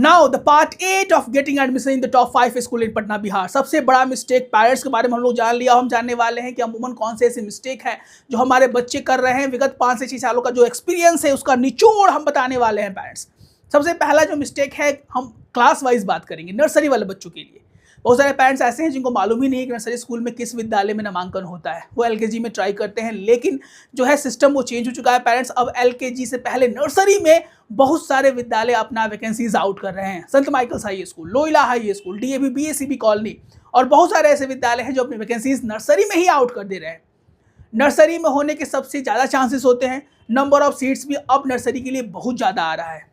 Now the part 8 of getting admission in the top 5 school in Patna Bihar. सबसे बड़ा mistake parents के बारे में हम लोग जान लिया। हम जानने वाले हैं कि अमूमन कौन से ऐसे मिस्टेक है जो हमारे बच्चे कर रहे हैं। विगत 5 से 6 सालों का जो एक्सपीरियंस है उसका निचोड़ हम बताने वाले हैं पेरेंट्स। सबसे पहला जो मिस्टेक है, हम क्लास वाइज बात करेंगे नर्सरी वाले बच्चों के लिए। बहुत सारे पेरेंट्स ऐसे हैं जिनको मालूम ही नहीं है कि नर्सरी स्कूल में किस विद्यालय में नामांकन होता है। वो एलकेजी में ट्राई करते हैं, लेकिन जो है सिस्टम वो चेंज हो चुका है पेरेंट्स। अब एलकेजी से पहले नर्सरी में बहुत सारे विद्यालय अपना वैकेंसीज आउट कर रहे हैं। संत Michael's high school, Loyola high school, DAV BSEB colony और बहुत सारे ऐसे विद्यालय हैं जो अपनी वैकेंसीज नर्सरी में ही आउट कर दे रहे हैं। नर्सरी में होने के सबसे ज़्यादा चांसेस होते हैं। नंबर ऑफ सीट्स भी अब नर्सरी के लिए बहुत ज़्यादा आ रहा है।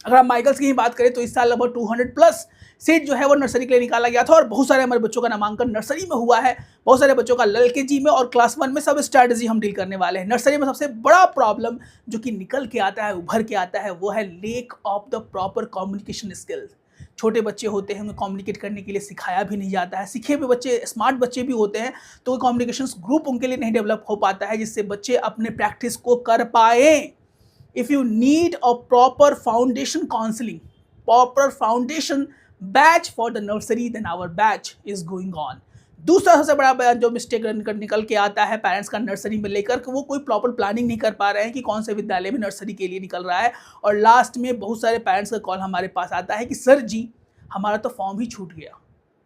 अगर हम माइकल्स की ही बात करें तो इस साल लगभग 200 प्लस सीट जो है वो नर्सरी के लिए निकाला गया था और बहुत सारे हमारे बच्चों का नामांकन नर्सरी में हुआ है। बहुत सारे बच्चों का एलकेजी में और क्लास 1 में सब स्ट्रैटेजी हम डील करने वाले हैं। नर्सरी में सबसे बड़ा प्रॉब्लम जो कि निकल के आता है, उभर के आता है, वो है lake of the proper communication skills. छोटे बच्चे होते हैं, उन्हें कम्युनिकेट करने के लिए सिखाया भी नहीं जाता है। सीखे हुए बच्चे, स्मार्ट बच्चे भी होते हैं, तो कम्युनिकेशन ग्रुप उनके लिए नहीं डेवलप हो पाता है जिससे बच्चे अपने प्रैक्टिस को कर पाएँ। If you need a proper foundation counseling, proper foundation batch for the nursery, then our batch is going on. दूसरा सबसे बड़ा जो मिस्टेक निकल के आता है पेरेंट्स का नर्सरी में लेकर कि वो कोई प्रॉपर प्लानिंग नहीं कर पा रहे हैं कि कौन से विद्यालय में नर्सरी के लिए निकल रहा है। और लास्ट में बहुत सारे पेरेंट्स का कॉल हमारे पास आता है कि सर जी, हमारा तो फॉर्म ही छूट गया,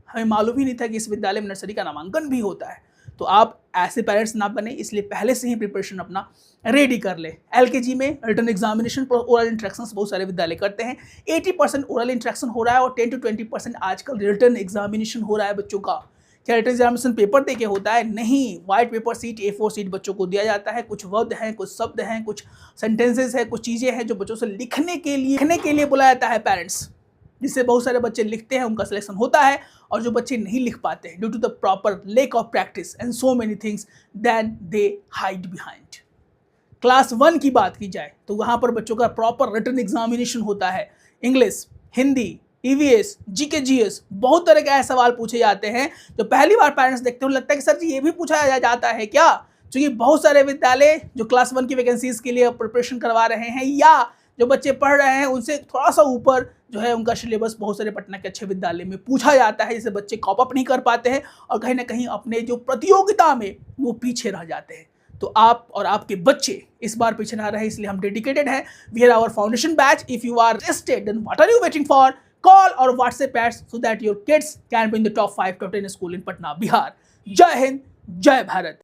हमें मालूम ही नहीं था कि इस विद्यालय में नर्सरी का नामांकन भी होता है। तो आप ऐसे पेरेंट्स ना बने, इसलिए पहले से ही प्रिपरेशन अपना रेडी कर ले। एलकेजी में रिटन एग्जामिनेशन पर ओरल इंट्रैक्शंस बहुत सारे विद्यालय करते हैं। 80% ओरल इंट्रैक्शन हो रहा है और 10 to 20% आजकल रिटन एग्जामिनेशन हो रहा है बच्चों का। क्या रिटन एग्जामिनेशन पेपर दे के होता है? नहीं, white paper sheet A4 seat बच्चों को दिया जाता है। कुछ वर्ड हैं, कुछ शब्द हैं, कुछ सेंटेंसेस हैं, कुछ चीज़ें हैं जो बच्चों से लिखने के लिए बुलाया जाता है पेरेंट्स, जिससे बहुत सारे बच्चे लिखते हैं, उनका सिलेक्शन होता है। और जो बच्चे नहीं लिख पाते हैं due to the proper lack of practice and so many things, then they hide behind. Class 1 की बात की जाए तो वहाँ पर बच्चों का प्रॉपर रिटन एग्जामिनेशन होता है। English, Hindi, EVS, GK, GS, बहुत तरह के ऐसे सवाल पूछे जाते हैं जो पहली बार पेरेंट्स देखते हुए लगता है कि सर जी ये भी पूछा जाता है क्या? क्योंकि बहुत सारे विद्यालय जो क्लास 1 की वैकेंसीज के लिए प्रिपरेशन करवा रहे हैं या जो बच्चे पढ़ रहे हैं उनसे थोड़ा सा ऊपर जो है उनका सिलेबस बहुत सारे पटना के अच्छे विद्यालय में पूछा जाता है, जिससे बच्चे कॉप अप नहीं कर पाते हैं और कहीं ना कहीं अपने जो प्रतियोगिता में वो पीछे रह जाते हैं। तो आप और आपके बच्चे इस बार पीछे ना रहे, इसलिए हम डेडिकेटेड हैं। We are our foundation batch. If you are interested, then what are you waiting for? Call और WhatsApp ads so that your kids can be in the top 5 to 10 school in Patna Bihar. जय हिंद, जय भारत।